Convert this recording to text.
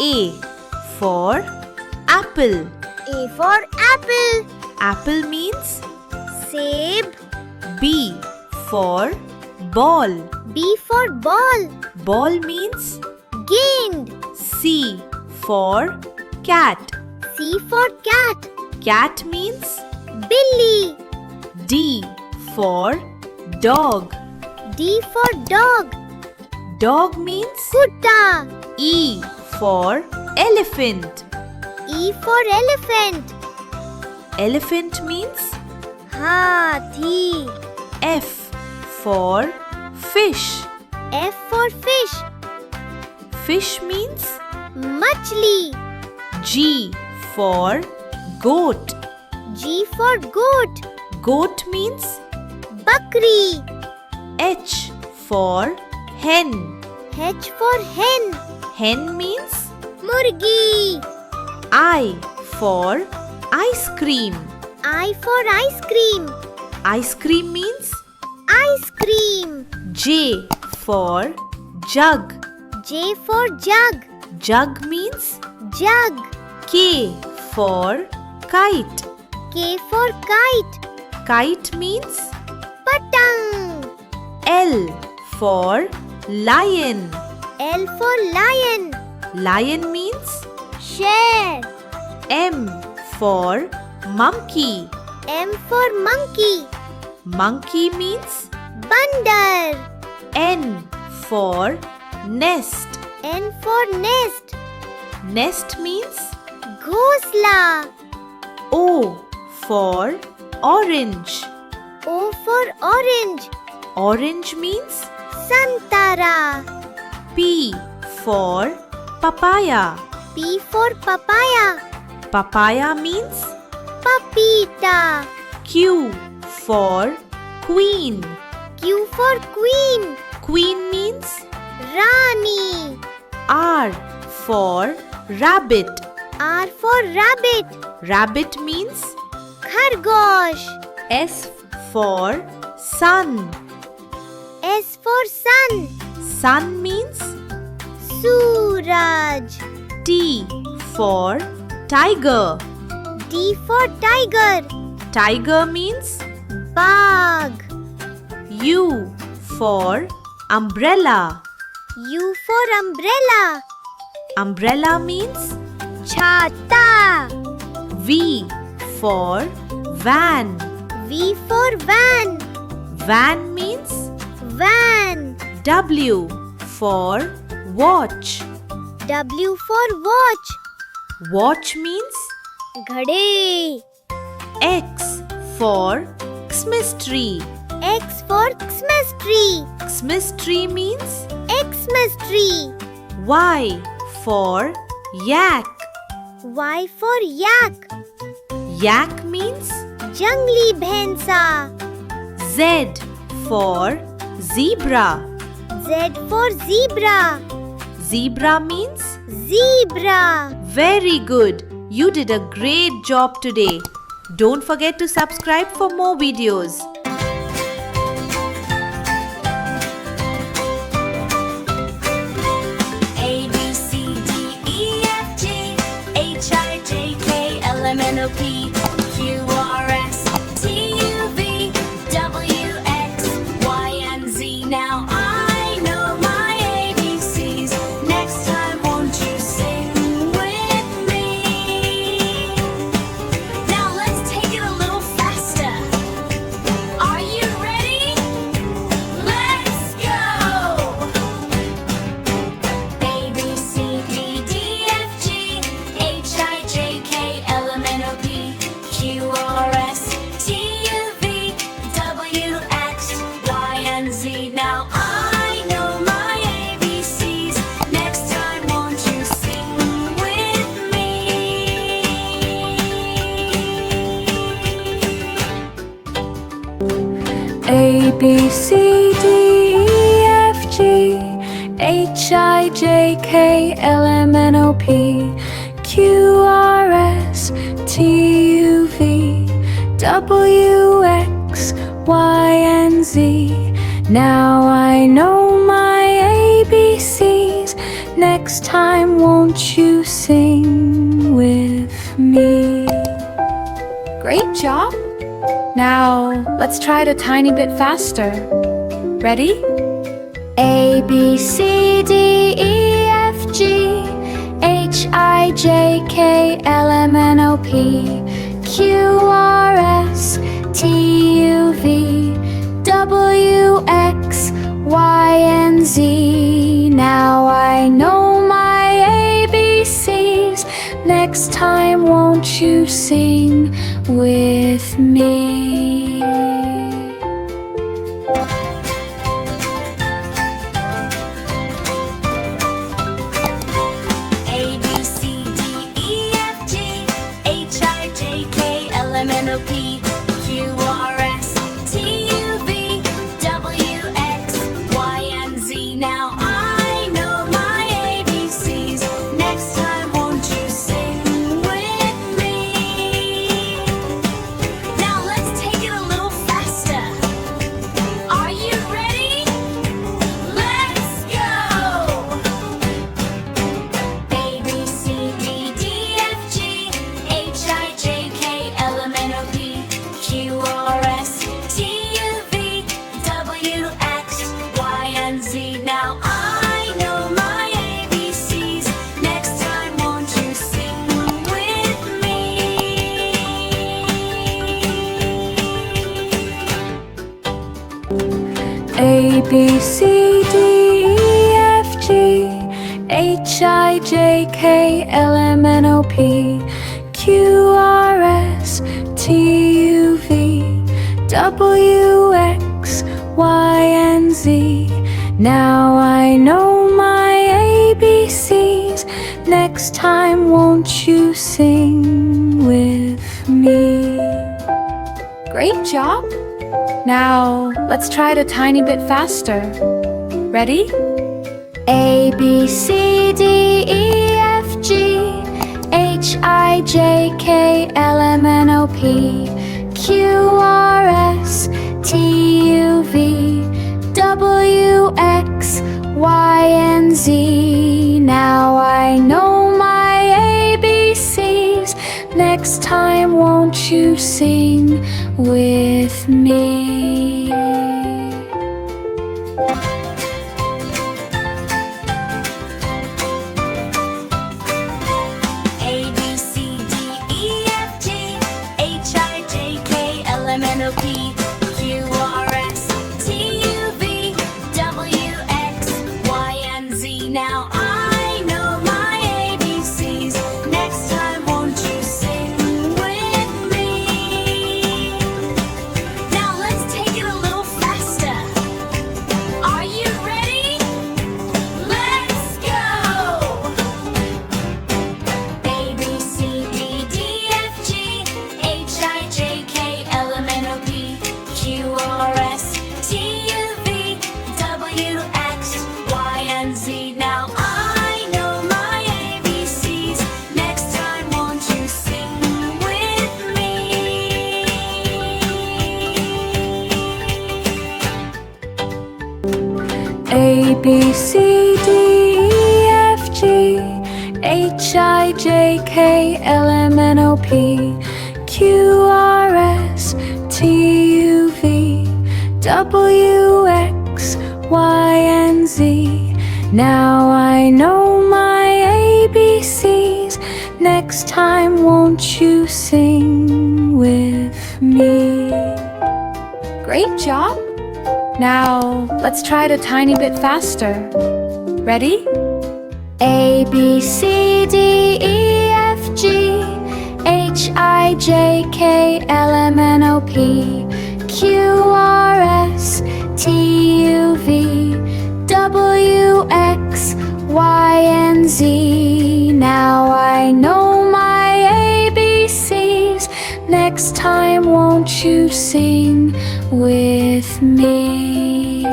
A for apple. A for apple. Apple means Seb. B for ball. B for ball. Ball means Gained. C for cat. C for cat. Cat means Billi. D for dog. D for dog. Dog means Kutta. E for elephant. E for elephant. Elephant means Hathi. F for fish. F for fish. Fish means Machli. G for goat. G for goat. Goat means Bakri. H for hen. H for hen. Hen means Murgi. I for ice cream. I for ice cream. Ice cream means Ice cream. J for jug. J for jug. Jug means Jug. K for kite. K for kite. Kite means Patang. L for lion. L for lion. Lion means Share. M for monkey. M for monkey. Monkey means Bandar. N for nest. N for nest. Nest means Ghosla. O for orange. O for orange. Orange means Santara. P for papaya. P for papaya. Papaya means Papita. Q for queen. Q for queen. Queen means Rani. R for rabbit. R for rabbit. Rabbit means Khargosh. S for sun. S for sun. Sun means Suraj. T for tiger. T for tiger. Tiger means Bag. U for umbrella. U for umbrella. Umbrella means Chhata. V for van. V for van. Van means Van. W for watch. W for watch. Watch means Ghade. X for Xmas tree. X for Xmas tree. Xmas tree means Xmas tree. Y for yak. Y for yak. Yak means Jangli bhensa. Z for zebra. Z for zebra. Zebra means Zebra. very good. You did a great job today. Don't forget to subscribe for more videos. A, B, C, D, E, F, G, H, I, J, K, L, M, N, O, P, Q, R, S, T, U, V, W, X, Y, and Z. Now I know my ABCs. Next time, won't you sing with me? Now let's take it a little faster. Are you ready? Let's go! A, B, C, D, D, F, G, H, I, J, K, L, M, N, O, P, Q, R, S, T, U, V, W, X, Y, and Z. Now I know my ABCs. Next time, won't you sing with me? A, B, C, D, E, F, G, H, I, J, K, L, M, N, O, P, Q, R, S, T, U, V, W, X, Y, and Z. Now I know my ABCs. Next Next time, won't you sing with me? Great job! Now, let's try it a tiny bit faster. Ready? A, B, C, D, E, F, G, H, I, J, K, L, M, N, O, P, Q, R, S, T, U, V, W, X, Y, and Z. Now I know my ABCs. Next time, won't you sing with me? A, B, C, D, E, F, G, H, I, J, K, L, M, N, O, P, Q, R, S, T, U, V, W, X, Y, and Z. Now I know my ABCs. Next time, won't you sing with me? Now let's take it a little faster. Are you ready? Let's go! A, B, C, D, D, F, G, H, I, J, K, L, M, N, O, P, Q, R, S, T, U, V, W, X, Y, and Z. Now I know my ABCs. Next time, won't you sing with me? A, B, C, D, E, F, G, H, I, J, K, L, M, N, O, P, Q, R, S, T, U, V, W, X, Y, and Z. Now I know my ABCs. Next time, won't you sing with me? Great job! Now, let's try it a tiny bit faster. Ready? A, B, C, D, E, F, G, H, I, J, K, L, M, N, O, P, Q, R, S, T, U, V, W, X, Y, and Z. Now I know my ABCs. Next time, won't you sing with me? A, B, C, D, E, F, G, H, I, J, K, L, M, N, O, P, Q, R, S, T, U, V, W, X, Y, and Z. Now I know my ABCs. Next time, won't you sing with me? Now let's take it a little faster. Are you ready? Let's go! A, B, C, D, D, F, G, H, I, J, K, L, M, N, O, P, Q, R, S, T, U, V, W, X, Y, and Z. Now I know my ABCs. Next time, won't you sing with me? A, B, C, D, E, F, G, H, I, J, K, L, M, N, O, P, Q, R, S, T, U, V, W, X, Y, and Z. Now I know my ABCs. Next time, won't you sing with me? Great job! Now, let's try it a tiny bit faster. Ready? A, B, C, D, E, F, G, H, I, J, K, L, M, N, O, P, Q, R, S, T, U, V, W, X, Y, and Z. Now I know my ABCs. Next time, won't you sing with me?